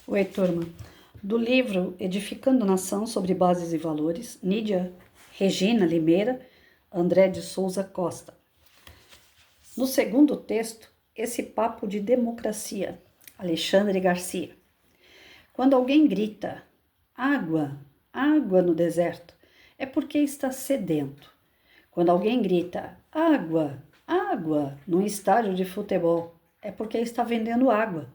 Oi, turma. Do livro Edificando Nação sobre Bases e Valores, Nídia Regina Limeira, André de Souza Costa. No segundo texto, esse papo de democracia, Alexandre Garcia. Quando alguém grita, água, água no deserto, é porque está sedento. Quando alguém grita, água, água, num estádio de futebol, é porque está vendendo água.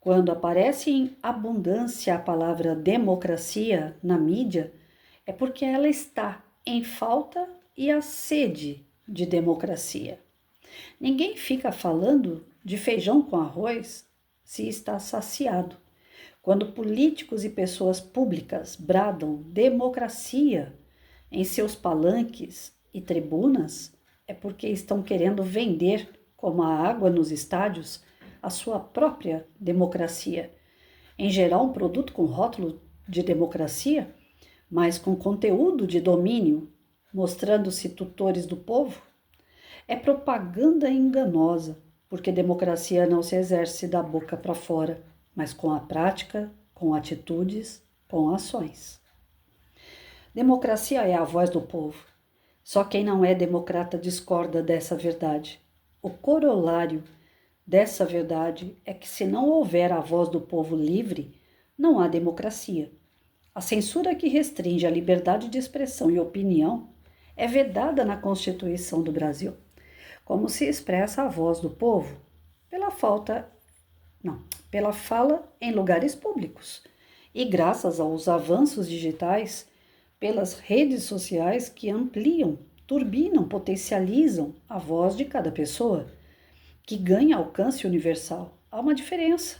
Quando aparece em abundância a palavra democracia na mídia, é porque ela está em falta e a sede de democracia. Ninguém fica falando de feijão com arroz se está saciado. Quando políticos e pessoas públicas bradam democracia em seus palanques e tribunas, é porque estão querendo vender, como a água nos estádios, a sua própria democracia. Em geral, um produto com rótulo de democracia, mas com conteúdo de domínio, mostrando-se tutores do povo, é propaganda enganosa, porque democracia não se exerce da boca para fora, mas com a prática, com atitudes, com ações. Democracia é a voz do povo. Só quem não é democrata discorda dessa verdade. O corolário dessa verdade é que, se não houver a voz do povo livre, não há democracia. A censura que restringe a liberdade de expressão e opinião é vedada na Constituição do Brasil. Como se expressa a voz do povo? Pela fala em lugares públicos. E graças aos avanços digitais, pelas redes sociais que ampliam, turbinam, potencializam a voz de cada pessoa, que ganha alcance universal. Há uma diferença.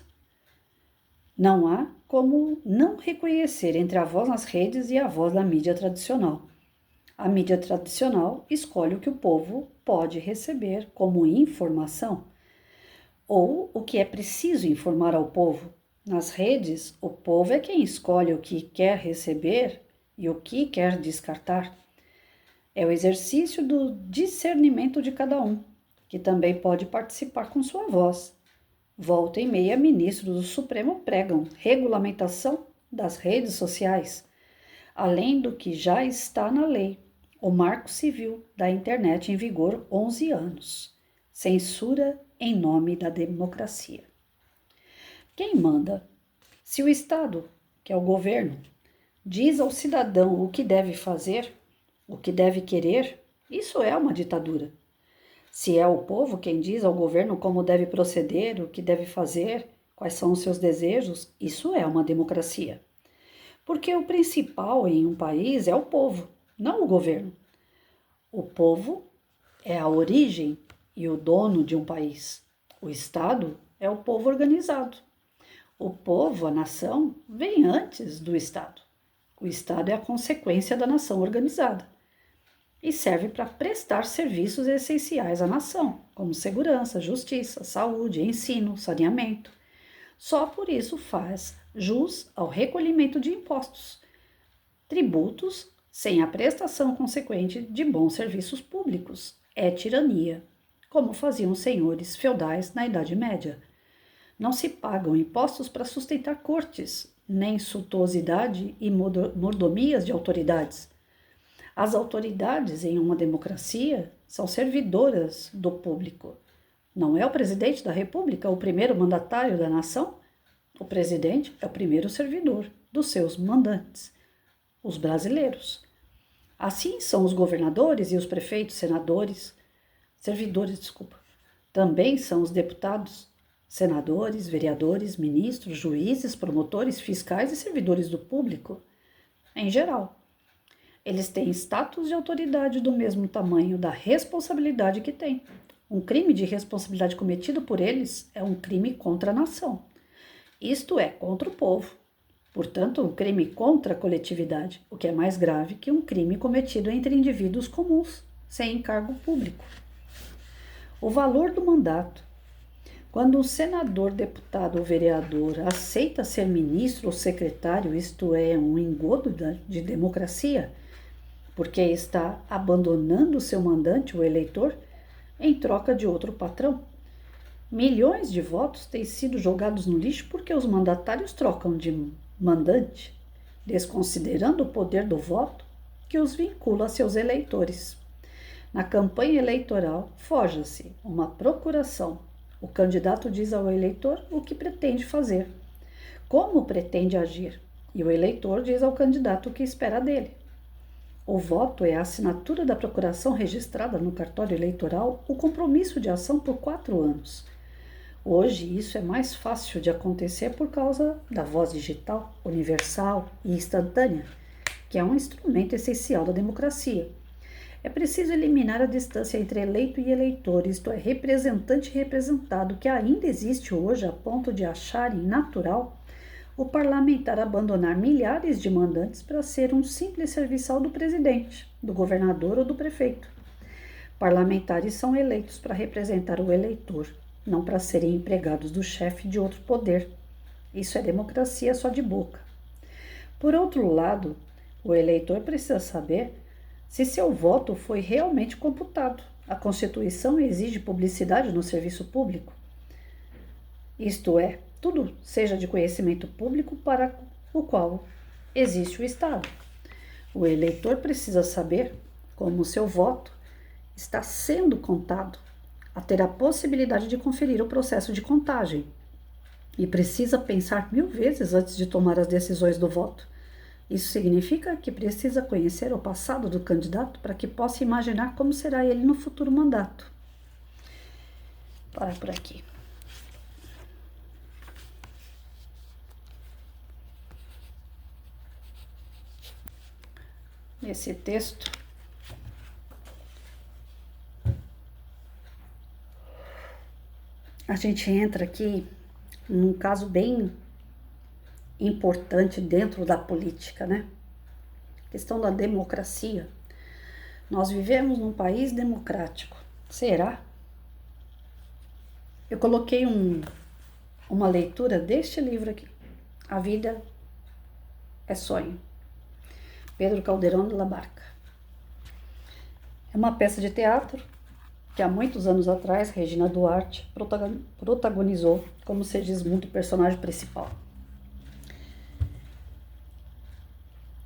Não há como não reconhecer entre a voz nas redes e a voz da mídia tradicional. A mídia tradicional escolhe o que o povo pode receber como informação, ou o que é preciso informar ao povo. Nas redes, o povo é quem escolhe o que quer receber e o que quer descartar. É o exercício do discernimento de cada um, que também pode participar com sua voz. Volta e meia, ministros do Supremo pregam regulamentação das redes sociais, além do que já está na lei, o Marco Civil da Internet em vigor 11 anos. Censura em nome da democracia. Quem manda? Se o Estado, que é o governo, diz ao cidadão o que deve fazer, o que deve querer, isso é uma ditadura. Se é o povo quem diz ao governo como deve proceder, o que deve fazer, quais são os seus desejos, isso é uma democracia. Porque o principal em um país é o povo, não o governo. O povo é a origem e o dono de um país. O Estado é o povo organizado. O povo, a nação, vem antes do Estado. O Estado é a consequência da nação organizada e serve para prestar serviços essenciais à nação, como segurança, justiça, saúde, ensino, saneamento. Só por isso faz jus ao recolhimento de impostos, tributos, sem a prestação consequente de bons serviços públicos. É tirania, como faziam os senhores feudais na Idade Média. Não se pagam impostos para sustentar cortes, nem suntuosidade e mordomias de autoridades. As autoridades em uma democracia são servidoras do público. Não é o presidente da República o primeiro mandatário da nação? O presidente é o primeiro servidor dos seus mandantes, os brasileiros. Assim são os governadores e os prefeitos, servidores. Também são os deputados, senadores, vereadores, ministros, juízes, promotores, fiscais e servidores do público, em geral. Eles têm status de autoridade do mesmo tamanho da responsabilidade que têm. Um crime de responsabilidade cometido por eles é um crime contra a nação. Isto é, contra o povo. Portanto, um crime contra a coletividade, o que é mais grave que um crime cometido entre indivíduos comuns, sem encargo público. O valor do mandato. Quando um senador, deputado ou vereador aceita ser ministro ou secretário, isto é, um engodo de democracia, porque está abandonando seu mandante, o eleitor, em troca de outro patrão. Milhões de votos têm sido jogados no lixo porque os mandatários trocam de mandante, desconsiderando o poder do voto que os vincula a seus eleitores. Na campanha eleitoral, forja-se uma procuração. O candidato diz ao eleitor o que pretende fazer, como pretende agir, e o eleitor diz ao candidato o que espera dele. O voto é a assinatura da procuração registrada no cartório eleitoral, o compromisso de ação por 4 anos. Hoje isso é mais fácil de acontecer por causa da voz digital, universal e instantânea, que é um instrumento essencial da democracia. É preciso eliminar a distância entre eleito e eleitor, isto é, representante e representado, que ainda existe hoje a ponto de acharem natural o parlamentar abandonar milhares de mandantes para ser um simples serviçal do presidente, do governador ou do prefeito. Parlamentares são eleitos para representar o eleitor, não para serem empregados do chefe de outro poder. Isso é democracia só de boca. Por outro lado, o eleitor precisa saber se seu voto foi realmente computado. A Constituição exige publicidade no serviço público. Isto é, tudo seja de conhecimento público para o qual existe o Estado. O eleitor precisa saber como o seu voto está sendo contado, a ter a possibilidade de conferir o processo de contagem. E precisa pensar 1000 vezes antes de tomar as decisões do voto. Isso significa que precisa conhecer o passado do candidato para que possa imaginar como será ele no futuro mandato. Para por aqui. Nesse texto, a gente entra aqui num caso bem importante dentro da política, né? A questão da democracia. Nós vivemos num país democrático. Será? Eu coloquei uma leitura deste livro aqui. A Vida é Sonho. Pedro Calderón de la Barca. É uma peça de teatro que há muitos anos atrás Regina Duarte protagonizou como Segismundo, personagem principal.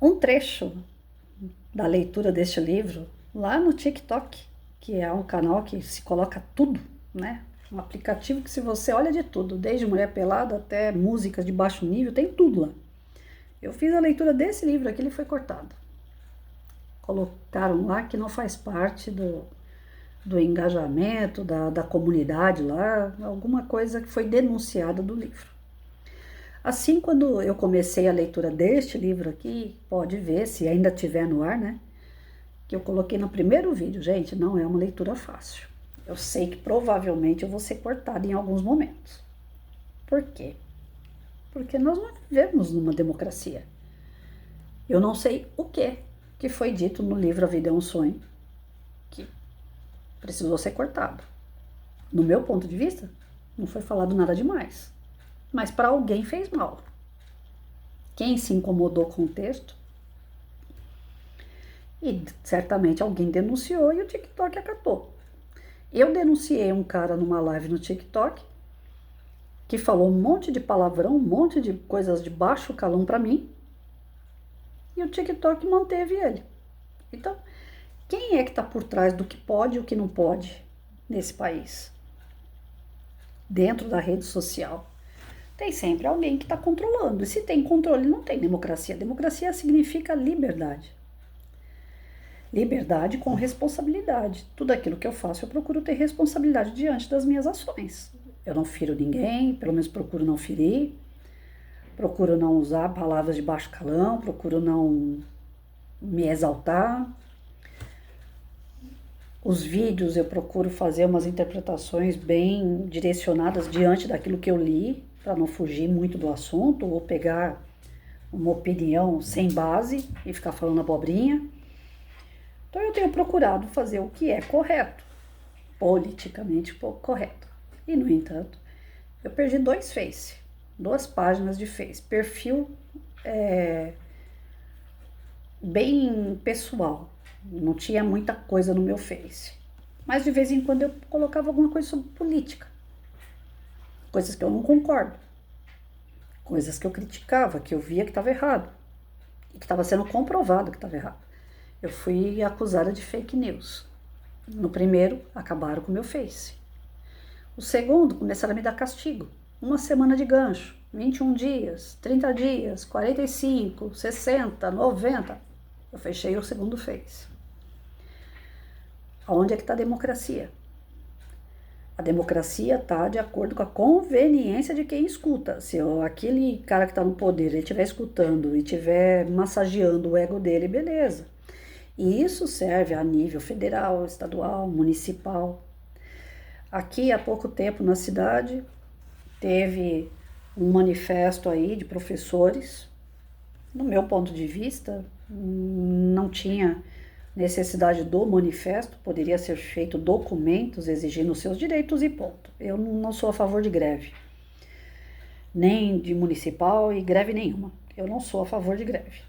Um trecho da leitura deste livro lá no TikTok, que é um canal que se coloca tudo, né? Um aplicativo que se você olha de tudo, desde mulher pelada até músicas de baixo nível, tem tudo lá. Eu fiz a leitura desse livro aqui, ele foi cortado. Colocaram lá que não faz parte do engajamento, da comunidade lá, alguma coisa que foi denunciada do livro. Assim, quando eu comecei a leitura deste livro aqui, pode ver, se ainda estiver no ar, né? Que eu coloquei no primeiro vídeo. Gente, não é uma leitura fácil. Eu sei que provavelmente eu vou ser cortada em alguns momentos. Por quê? Porque nós não vivemos numa democracia. Eu não sei o que foi dito no livro A Vida é um Sonho, que precisou ser cortado. No meu ponto de vista, não foi falado nada demais. Mas para alguém fez mal. Quem se incomodou com o texto? E certamente alguém denunciou e o TikTok acatou. Eu denunciei um cara numa live no TikTok que falou um monte de palavrão, um monte de coisas de baixo calão para mim, e o TikTok manteve ele. Então, quem é que está por trás do que pode e o que não pode nesse país? Dentro da rede social. Tem sempre alguém que está controlando. E se tem controle, não tem democracia. Democracia significa liberdade. Liberdade com responsabilidade. Tudo aquilo que eu faço, eu procuro ter responsabilidade diante das minhas ações. Eu não firo ninguém, pelo menos procuro não ferir. Procuro não usar palavras de baixo calão, procuro não me exaltar. Os vídeos eu procuro fazer umas interpretações bem direcionadas diante daquilo que eu li, para não fugir muito do assunto ou pegar uma opinião sem base e ficar falando abobrinha. Então eu tenho procurado fazer o que é correto, politicamente correto. E, no entanto, eu perdi 2 páginas de Face, perfil bem pessoal, não tinha muita coisa no meu Face, mas de vez em quando eu colocava alguma coisa sobre política. coisas que eu não concordo, coisas que eu criticava, que eu via que estava errado e que estava sendo comprovado que estava errado. Eu fui acusada de fake news. No primeiro, acabaram com o meu Face. O segundo, começaram a me dar castigo. 1 semana de gancho, 21 dias, 30 dias, 45, 60, 90. Eu fechei o segundo Face. Onde é que está a democracia? A democracia está de acordo com a conveniência de quem escuta. Se aquele cara que está no poder ele estiver escutando e estiver massageando o ego dele, beleza. E isso serve a nível federal, estadual, municipal. Aqui, há pouco tempo, na cidade, teve um manifesto aí de professores. No meu ponto de vista, não tinha necessidade do manifesto, poderia ser feito documentos exigindo os seus direitos e ponto. Eu não sou a favor de greve, nem de municipal e greve nenhuma. Eu não sou a favor de greve.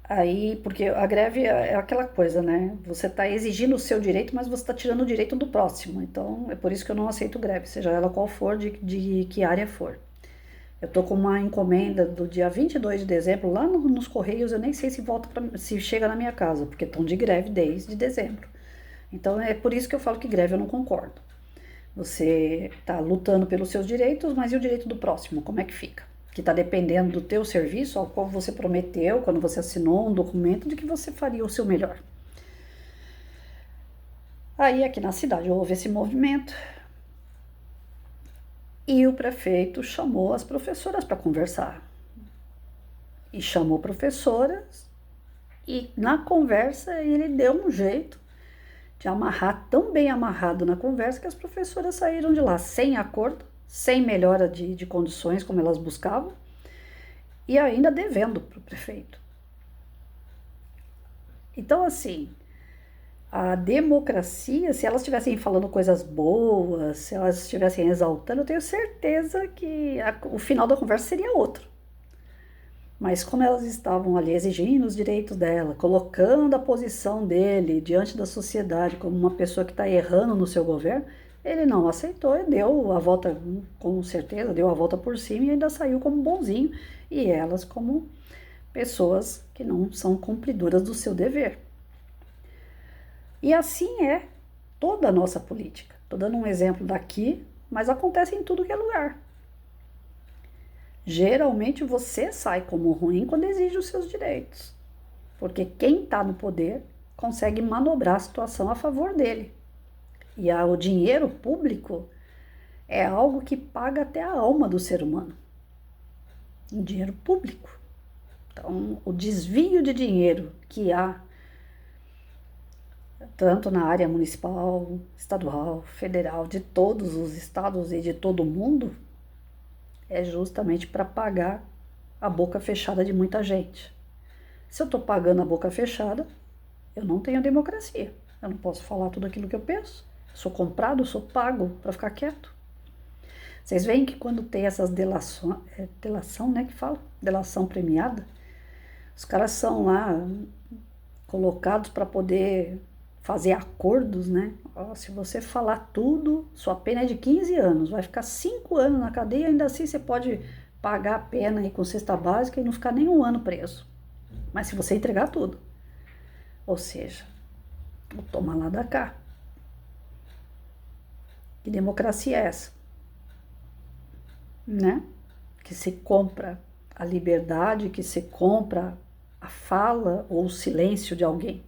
Aí, porque a greve é aquela coisa, né? Você está exigindo o seu direito, mas você está tirando o direito do próximo. Então, é por isso que eu não aceito greve, seja ela qual for, de que área for. Eu tô com uma encomenda do dia 22 de dezembro lá nos Correios, eu nem sei se chega na minha casa, porque estão de greve desde dezembro. Então é por isso que eu falo que greve eu não concordo. Você tá lutando pelos seus direitos, mas e o direito do próximo? Como é que fica? Que está dependendo do teu serviço, ao qual você prometeu, quando você assinou um documento, de que você faria o seu melhor. Aí aqui na cidade houve esse movimento, e o prefeito chamou as professoras para conversar. E chamou professoras, e na conversa ele deu um jeito de amarrar, tão bem amarrado na conversa, que as professoras saíram de lá sem acordo, sem melhora de condições como elas buscavam, e ainda devendo para o prefeito. Então, assim, a democracia, se elas estivessem falando coisas boas, se elas estivessem exaltando, eu tenho certeza que o final da conversa seria outro. Mas como elas estavam ali exigindo os direitos dela, colocando a posição dele diante da sociedade como uma pessoa que está errando no seu governo, ele não aceitou e deu a volta, com certeza, deu a volta por cima e ainda saiu como bonzinho, e elas como pessoas que não são cumpridoras do seu dever. E assim é toda a nossa política. Estou dando um exemplo daqui, mas acontece em tudo que é lugar. Geralmente você sai como ruim quando exige os seus direitos, porque quem está no poder consegue manobrar a situação a favor dele. E o dinheiro público é algo que paga até a alma do ser humano. O dinheiro público. Então, o desvio de dinheiro que há, tanto na área municipal, estadual, federal, de todos os estados e de todo o mundo, é justamente para pagar a boca fechada de muita gente. Se eu estou pagando a boca fechada, eu não tenho democracia. Eu não posso falar tudo aquilo que eu penso. Eu sou comprado, eu sou pago para ficar quieto. Vocês veem que quando tem essas delação, né, que fala? Delação premiada, os caras são lá colocados para poder fazer acordos, né? Se você falar tudo, sua pena é de 15 anos, vai ficar 5 anos na cadeia, ainda assim você pode pagar a pena aí com cesta básica e não ficar nem 1 ano preso. Mas se você entregar tudo. Ou seja, o toma lá da cá. Que democracia é essa? Né? Que se compra a liberdade, que se compra a fala ou o silêncio de alguém.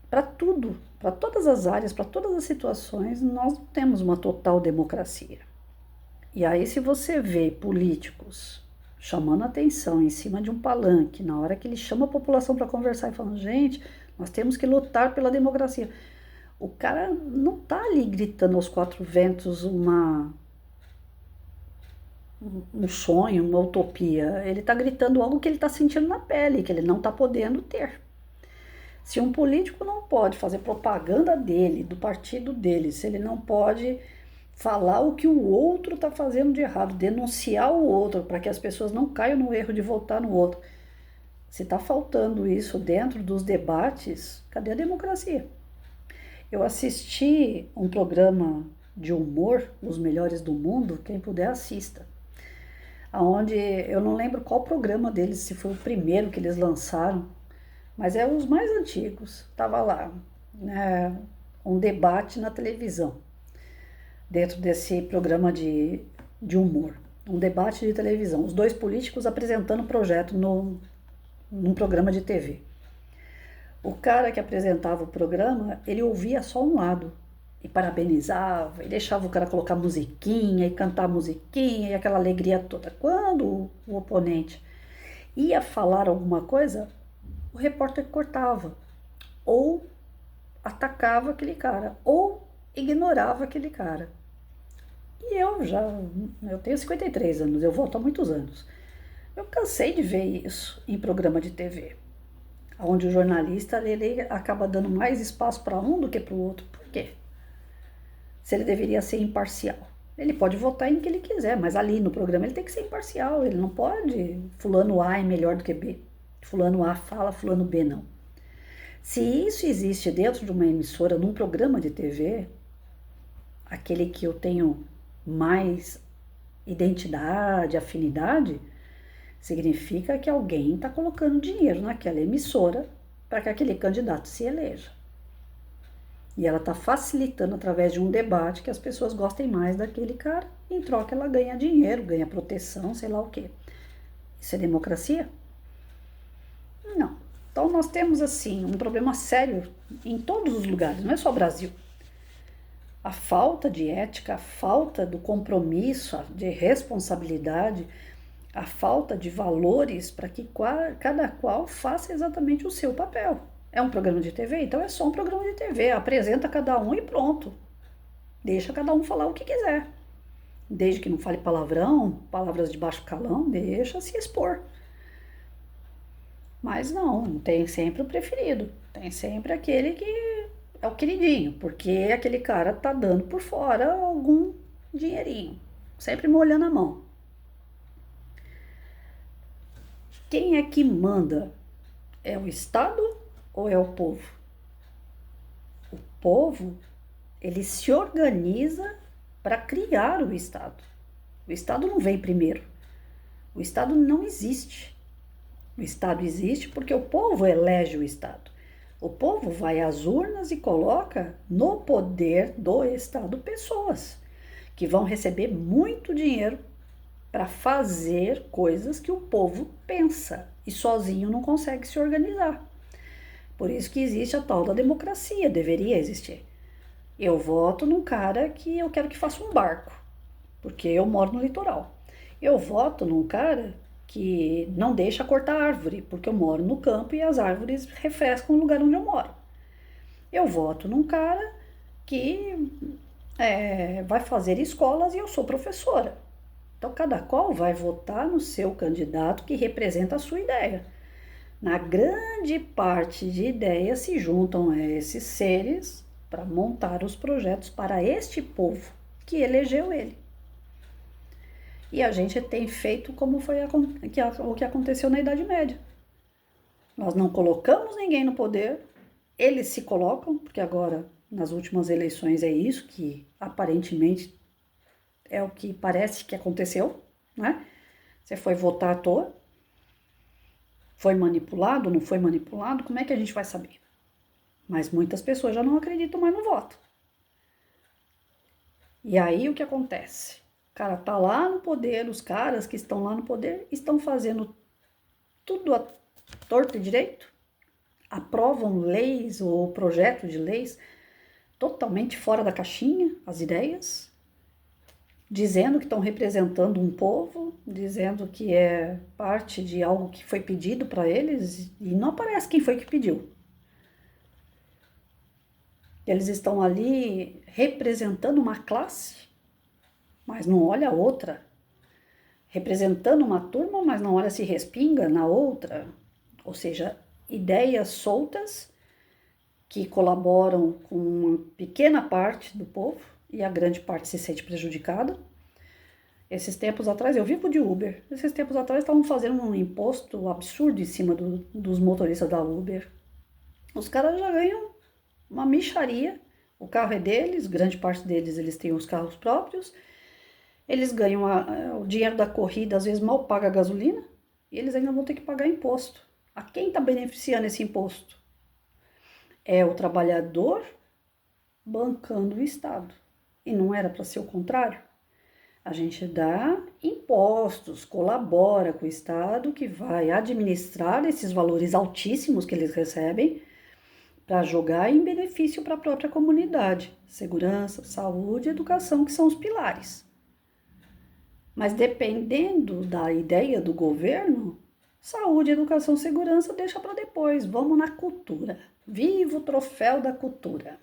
Para tudo, para todas as áreas, para todas as situações, nós não temos uma total democracia. E aí, se você vê políticos chamando atenção em cima de um palanque, na hora que ele chama a população para conversar e falando, gente, nós temos que lutar pela democracia. O cara não está ali gritando aos 4 ventos um sonho, uma utopia. Ele está gritando algo que ele está sentindo na pele, que ele não está podendo ter. Se um político não pode fazer propaganda dele, do partido dele, se ele não pode falar o que o outro está fazendo de errado, denunciar o outro para que as pessoas não caiam no erro de votar no outro, se está faltando isso dentro dos debates, cadê a democracia? Eu assisti um programa de humor, Os Melhores do Mundo, quem puder assista. Aonde eu não lembro qual programa deles, se foi o primeiro que eles lançaram, mas é os mais antigos. Tava lá, né, um debate na televisão, dentro desse programa de humor. Um debate de televisão. Os dois políticos apresentando o projeto num programa de TV. O cara que apresentava o programa, ele ouvia só um lado e parabenizava, e deixava o cara colocar musiquinha e cantar musiquinha e aquela alegria toda. Quando o oponente ia falar alguma coisa, o repórter cortava, ou atacava aquele cara, ou ignorava aquele cara. E eu tenho 53 anos, eu voto há muitos anos. Eu cansei de ver isso em programa de TV, onde o jornalista ele acaba dando mais espaço para um do que para o outro. Por quê? Se ele deveria ser imparcial. Ele pode votar em que ele quiser, mas ali no programa ele tem que ser imparcial. Ele não pode, fulano A é melhor do que B. Fulano A fala, fulano B não. Se isso existe dentro de uma emissora, num programa de TV, aquele que eu tenho mais identidade, afinidade, significa que alguém está colocando dinheiro naquela emissora para que aquele candidato se eleja. E ela está facilitando através de um debate que as pessoas gostem mais daquele cara. Em troca ela ganha dinheiro, ganha proteção, sei lá o quê. Isso é democracia? Não. Então nós temos assim um problema sério em todos os lugares, não é só o Brasil. A falta de ética, a falta do compromisso, de responsabilidade, a falta de valores para que cada qual faça exatamente o seu papel. É um programa de TV? Então é só um programa de TV. Apresenta cada um e pronto. Deixa cada um falar o que quiser. Desde que não fale palavrão, palavras de baixo calão, deixa se expor. Mas não tem sempre o preferido. Tem sempre aquele que é o queridinho, porque aquele cara tá dando por fora algum dinheirinho. Sempre molhando a mão. Quem é que manda? É o Estado ou é o povo? O povo, ele se organiza para criar o Estado. O Estado não vem primeiro. O Estado não existe. O Estado existe porque o povo elege o Estado. O povo vai às urnas e coloca no poder do Estado pessoas que vão receber muito dinheiro para fazer coisas que o povo pensa e sozinho não consegue se organizar. Por isso que existe a tal da democracia, deveria existir. Eu voto num cara que eu quero que faça um barco, porque eu moro no litoral. Eu voto num cara que não deixa cortar árvore, porque eu moro no campo e as árvores refrescam o lugar onde eu moro. Eu voto num cara que vai fazer escolas e eu sou professora. Então, cada qual vai votar no seu candidato que representa a sua ideia. Na grande parte de ideias se juntam a esses seres para montar os projetos para este povo que elegeu ele. E a gente tem feito como foi o que aconteceu na Idade Média. Nós não colocamos ninguém no poder, eles se colocam, porque agora, nas últimas eleições, é isso que aparentemente é o que parece que aconteceu, né? Você foi votar à toa, foi manipulado, não foi manipulado, como é que a gente vai saber? Mas muitas pessoas já não acreditam mais no voto. E aí o que acontece? O cara tá lá no poder, os caras que estão lá no poder estão fazendo tudo a torto e direito, aprovam leis ou projetos de leis totalmente fora da caixinha, as ideias, dizendo que estão representando um povo, dizendo que é parte de algo que foi pedido para eles e não aparece quem foi que pediu. Eles estão ali representando uma classe, mas não olha a outra. Representando uma turma, mas não olha se respinga na outra. Ou seja, ideias soltas que colaboram com uma pequena parte do povo e a grande parte se sente prejudicada. Esses tempos atrás, eu vivo de Uber, esses tempos atrás estavam fazendo um imposto absurdo em cima dos motoristas da Uber. Os caras já ganham uma mixaria O carro é deles, grande parte deles eles têm os carros próprios, eles ganham o dinheiro da corrida, às vezes mal paga a gasolina, e eles ainda vão ter que pagar imposto. A quem está beneficiando esse imposto? É o trabalhador bancando o Estado. E não era para ser o contrário? A gente dá impostos, colabora com o Estado que vai administrar esses valores altíssimos que eles recebem para jogar em benefício para a própria comunidade. Segurança, saúde e educação, que são os pilares. Mas dependendo da ideia do governo, saúde, educação, segurança deixa para depois. Vamos na cultura. Viva o troféu da cultura.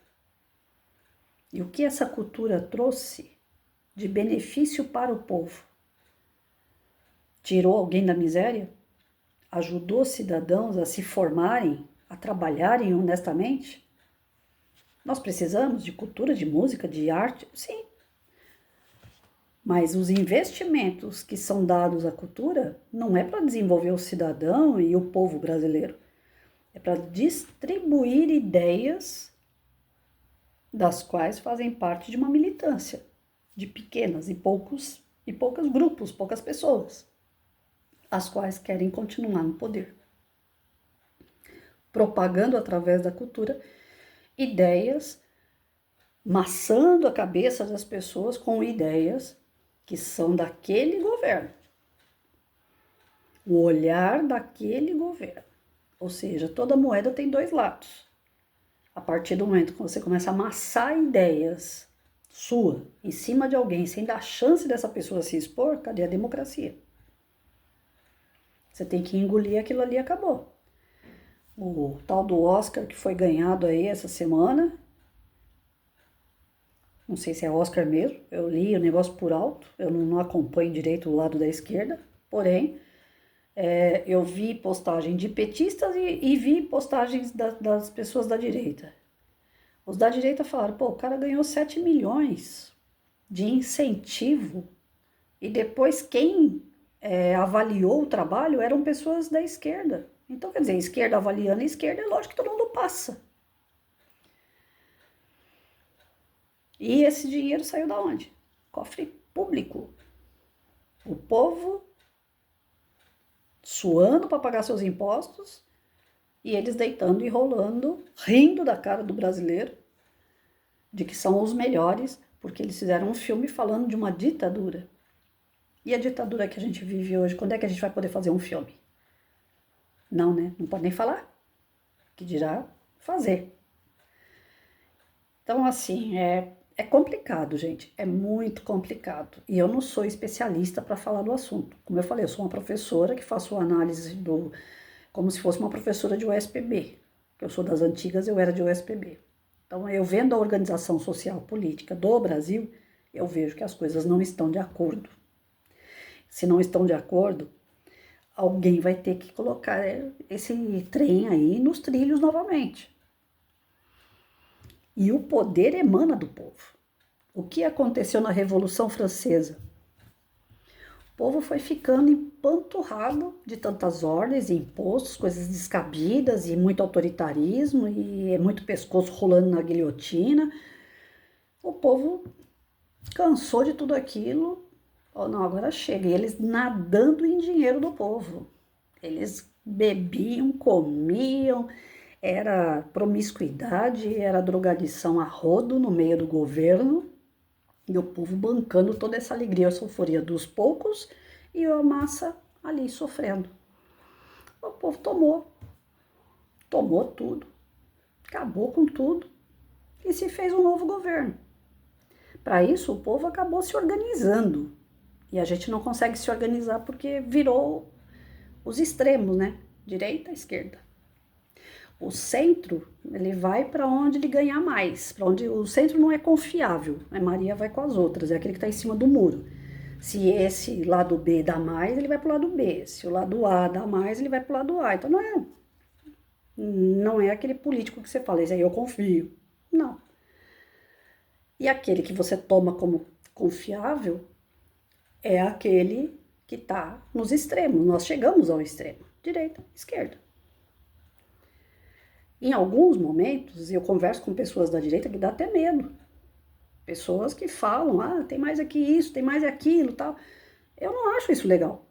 E o que essa cultura trouxe de benefício para o povo? Tirou alguém da miséria? Ajudou cidadãos a se formarem, a trabalharem honestamente? Nós precisamos de cultura, de música, de arte? Sim. Mas os investimentos que são dados à cultura não é para desenvolver o cidadão e o povo brasileiro. É para distribuir ideias das quais fazem parte de uma militância, de pequenas e poucos grupos, poucas pessoas, as quais querem continuar no poder. Propagando através da cultura ideias, maçando a cabeça das pessoas com ideias que são daquele governo. O olhar daquele governo. Ou seja, toda moeda tem dois lados. A partir do momento que você começa a amassar ideias sua em cima de alguém, sem dar chance dessa pessoa se expor, cadê a democracia? Você tem que engolir aquilo ali e acabou. O tal do Oscar que foi ganhado aí essa semana, não sei se é Oscar mesmo, eu li o negócio por alto, eu não acompanho direito o lado da esquerda, porém, eu vi postagem de petistas e vi postagens das pessoas da direita. Os da direita falaram, pô, o cara ganhou 7 milhões de incentivo e depois quem avaliou o trabalho eram pessoas da esquerda. Então, quer dizer, a esquerda avaliando a esquerda, é lógico que todo mundo passa. E esse dinheiro saiu da onde? Cofre público. O povo suando para pagar seus impostos e eles deitando e rolando, rindo da cara do brasileiro, de que são os melhores, porque eles fizeram um filme falando de uma ditadura. E a ditadura que a gente vive hoje, quando é que a gente vai poder fazer um filme? Não, né? Não pode nem falar. Que dirá fazer. Então, assim, é complicado, gente. É muito complicado. E eu não sou especialista para falar do assunto. Como eu falei, eu sou uma professora que faço análise como se fosse uma professora de USPB. Eu sou das antigas, eu era de USPB. Então, eu vendo a organização social política do Brasil, eu vejo que as coisas não estão de acordo. Se não estão de acordo, alguém vai ter que colocar esse trem aí nos trilhos novamente. E o poder emana do povo. O que aconteceu na Revolução Francesa? O povo foi ficando empanturrado de tantas ordens e impostos, coisas descabidas e muito autoritarismo e muito pescoço rolando na guilhotina. O povo cansou de tudo aquilo. Oh, não, agora chega. E eles nadando em dinheiro do povo. Eles bebiam, comiam, era promiscuidade, era drogadição a rodo no meio do governo. E o povo bancando toda essa alegria, essa euforia dos poucos e a massa ali sofrendo. O povo tomou tudo, acabou com tudo e se fez um novo governo. Para isso, o povo acabou se organizando. E a gente não consegue se organizar porque virou os extremos, né? Direita, esquerda. O centro, ele vai para onde ele ganhar mais, para onde o centro não é confiável. A Maria vai com as outras, é aquele que está em cima do muro. Se esse lado B dá mais, ele vai para o lado B. Se o lado A dá mais, ele vai para o lado A. Então não é aquele político que você fala, esse aí eu confio. Não. E aquele que você toma como confiável é aquele que está nos extremos. Nós chegamos ao extremo, direita, esquerda. Em alguns momentos, eu converso com pessoas da direita que dá até medo. Pessoas que falam, tem mais aqui isso, tem mais aquilo, tal. Eu não acho isso legal.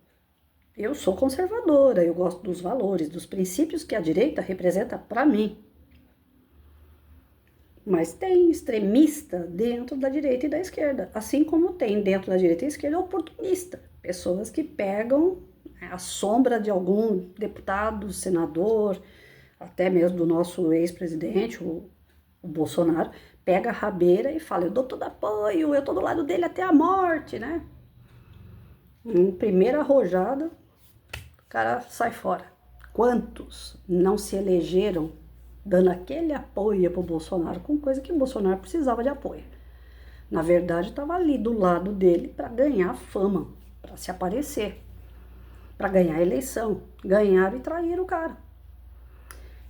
Eu sou conservadora, eu gosto dos valores, dos princípios que a direita representa para mim. Mas tem extremista dentro da direita e da esquerda, assim como tem dentro da direita e da esquerda oportunista, pessoas que pegam a sombra de algum deputado, senador, até mesmo do nosso ex-presidente, o Bolsonaro, pega a rabeira e fala, eu dou todo apoio, eu tô do lado dele até a morte, né? Em primeira arrojada, o cara sai fora. Quantos não se elegeram dando aquele apoio pro Bolsonaro com coisa que o Bolsonaro precisava de apoio? Na verdade, estava ali do lado dele para ganhar fama, para se aparecer, para ganhar eleição. Ganharam e traíram o cara.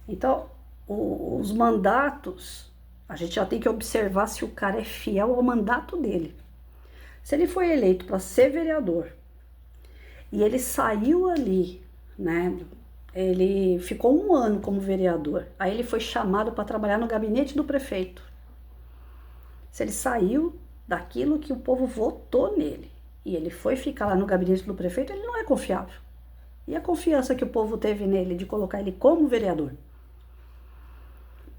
Então, os mandatos, a gente já tem que observar se o cara é fiel ao mandato dele. Se ele foi eleito para ser vereador e ele saiu ali, né? Ele ficou 1 ano como vereador, aí ele foi chamado para trabalhar no gabinete do prefeito. Se ele saiu daquilo que o povo votou nele e ele foi ficar lá no gabinete do prefeito, ele não é confiável. E a confiança que o povo teve nele de colocar ele como vereador?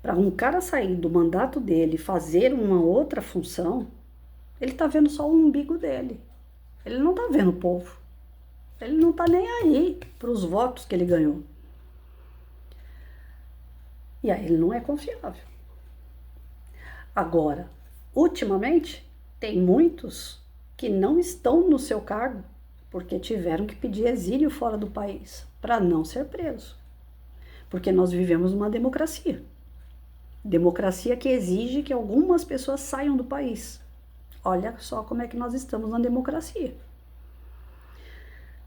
Para um cara sair do mandato dele e fazer uma outra função, ele tá vendo só o umbigo dele. Ele não tá vendo o povo. Ele não tá nem aí para os votos que ele ganhou. E aí ele não é confiável. Agora, ultimamente, tem muitos que não estão no seu cargo porque tiveram que pedir exílio fora do país para não ser preso. Porque nós vivemos uma democracia. Democracia que exige que algumas pessoas saiam do país. Olha só como é que nós estamos na democracia.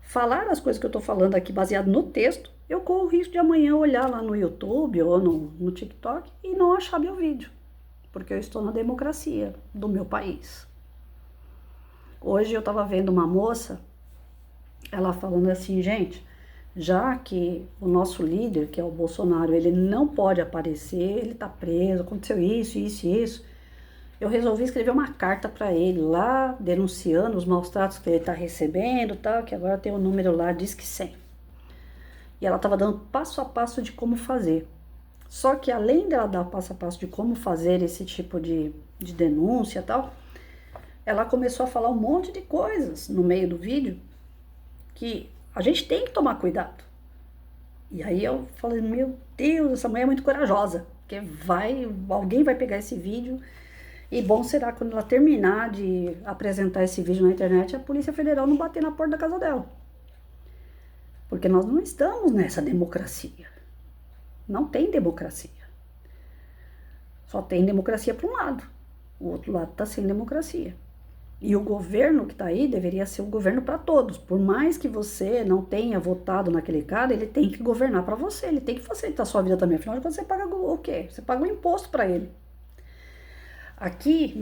Falar as coisas que eu estou falando aqui baseado no texto, eu corro o risco de amanhã olhar lá no YouTube ou no TikTok e não achar meu vídeo. Porque eu estou na democracia do meu país. Hoje eu estava vendo uma moça, ela falando assim, gente, já que o nosso líder, que é o Bolsonaro, ele não pode aparecer, ele está preso, aconteceu isso, isso e isso, eu resolvi escrever uma carta para ele lá, denunciando os maus tratos que ele está recebendo, tal, que agora tem o número lá, Disque 100. E ela estava dando passo a passo de como fazer. Só que além dela dar passo a passo de como fazer esse tipo de denúncia e tal, ela começou a falar um monte de coisas no meio do vídeo que a gente tem que tomar cuidado. E aí eu falei, meu Deus, essa mulher é muito corajosa, porque alguém vai pegar esse vídeo e bom será quando ela terminar de apresentar esse vídeo na internet, a Polícia Federal não bater na porta da casa dela. Porque nós não estamos nessa democracia. Não tem democracia. Só tem democracia para um lado. O outro lado está sem democracia. E o governo que está aí deveria ser um governo para todos. Por mais que você não tenha votado naquele cara, ele tem que governar para você. Ele tem que facilitar a sua vida também. Afinal de contas, você paga o quê? Você paga o imposto para ele. Aqui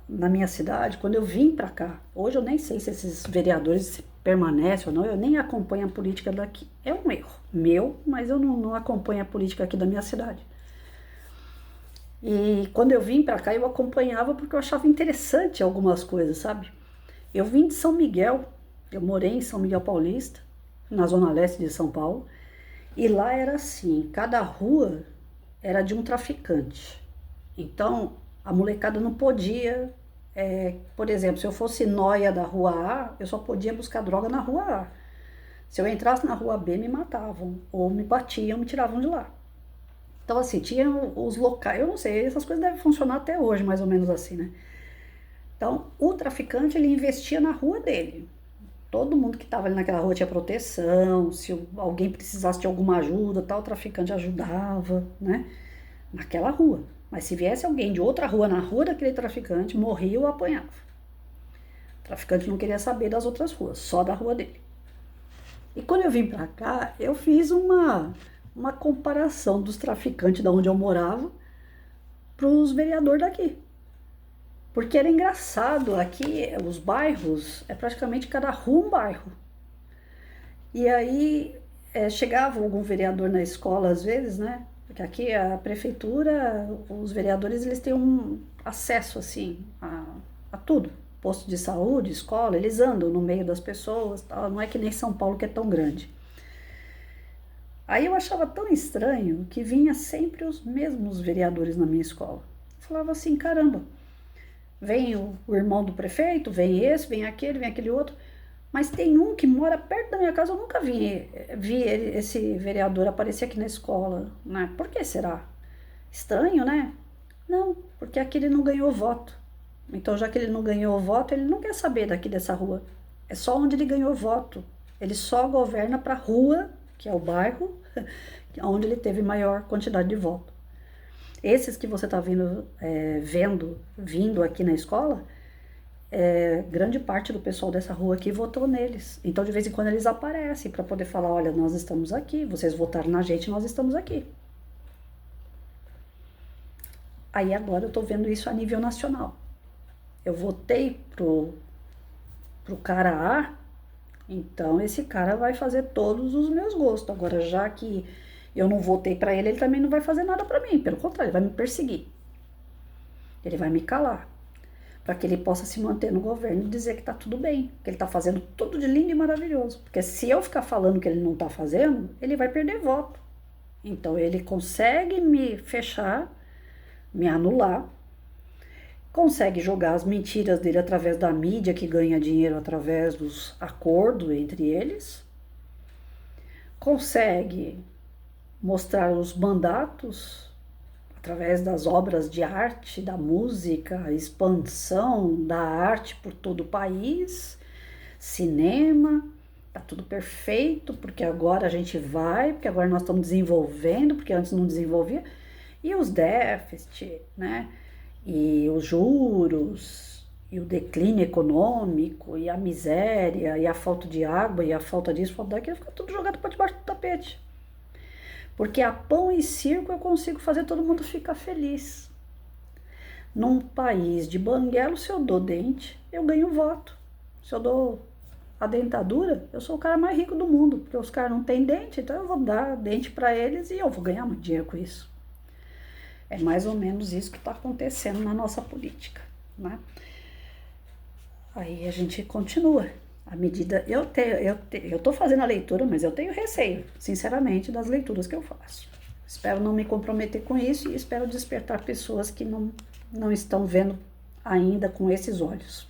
na minha cidade, quando eu vim para cá, hoje eu nem sei se esses vereadores permanecem ou não, eu nem acompanho a política daqui. É um erro meu, mas eu não acompanho a política aqui da minha cidade. E quando eu vim para cá, eu acompanhava porque eu achava interessante algumas coisas, sabe? Eu vim de São Miguel, eu morei em São Miguel Paulista, na zona leste de São Paulo, e lá era assim, cada rua era de um traficante. Então, a molecada não podia, por exemplo, se eu fosse nóia da rua A, eu só podia buscar droga na rua A. Se eu entrasse na rua B, me matavam, ou me batiam, me tiravam de lá. Então, assim, tinha os locais, eu não sei, essas coisas devem funcionar até hoje, mais ou menos assim, né? Então, o traficante, ele investia na rua dele. Todo mundo que estava ali naquela rua tinha proteção, se alguém precisasse de alguma ajuda, tal, o traficante ajudava, né? Naquela rua. Mas se viesse alguém de outra rua, na rua daquele traficante, morria ou apanhava. O traficante não queria saber das outras ruas, só da rua dele. E quando eu vim pra cá, eu fiz uma comparação dos traficantes da onde eu morava pros vereadores daqui. Porque era engraçado, aqui os bairros, é praticamente cada rua um bairro. E aí chegava algum vereador na escola às vezes, né? Porque aqui a prefeitura, os vereadores, eles têm um acesso, assim, a tudo. Posto de saúde, escola, eles andam no meio das pessoas, tal. Não é que nem São Paulo, que é tão grande. Aí eu achava tão estranho que vinha sempre os mesmos vereadores na minha escola. Eu falava assim, caramba, vem o irmão do prefeito, vem esse, vem aquele outro. Mas tem um que mora perto da minha casa, eu nunca vi esse vereador aparecer aqui na escola, né? Por que será? Estranho, né? Não, porque aqui ele não ganhou voto. Então, já que ele não ganhou voto, ele não quer saber daqui dessa rua. É só onde ele ganhou voto. Ele só governa para a rua, que é o bairro, onde ele teve maior quantidade de voto. Esses que você está vindo aqui na escola, grande parte do pessoal dessa rua aqui votou neles. Então, de vez em quando, eles aparecem para poder falar: olha, nós estamos aqui, vocês votaram na gente, nós estamos aqui. Aí agora eu estou vendo isso a nível nacional. Eu votei pro cara A, então esse cara vai fazer todos os meus gostos. Agora, já que eu não votei para ele, ele também não vai fazer nada para mim. Pelo contrário, ele vai me perseguir. Ele vai me calar, para que ele possa se manter no governo e dizer que tá tudo bem, que ele tá fazendo tudo de lindo e maravilhoso. Porque se eu ficar falando que ele não tá fazendo, ele vai perder voto. Então ele consegue me fechar, me anular, consegue jogar as mentiras dele através da mídia, que ganha dinheiro através dos acordos entre eles, consegue mostrar os mandatos através das obras de arte, da música, a expansão da arte por todo o país, cinema, tá tudo perfeito, porque agora a gente vai, porque agora nós estamos desenvolvendo, porque antes não desenvolvia, e os déficits, né? E os juros, e o declínio econômico, e a miséria, e a falta de água, e a falta disso, falta daquilo, fica tudo jogado para debaixo do tapete. Porque a pão e circo eu consigo fazer todo mundo ficar feliz. Num país de banguelo, se eu dou dente, eu ganho voto. Se eu dou a dentadura, eu sou o cara mais rico do mundo, porque os caras não têm dente, então eu vou dar dente para eles e eu vou ganhar muito dinheiro com isso. É mais ou menos isso que está acontecendo na nossa política, né? Aí a gente continua. À medida, eu tô fazendo a leitura, mas eu tenho receio, sinceramente, das leituras que eu faço. Espero não me comprometer com isso e espero despertar pessoas que não estão vendo ainda com esses olhos.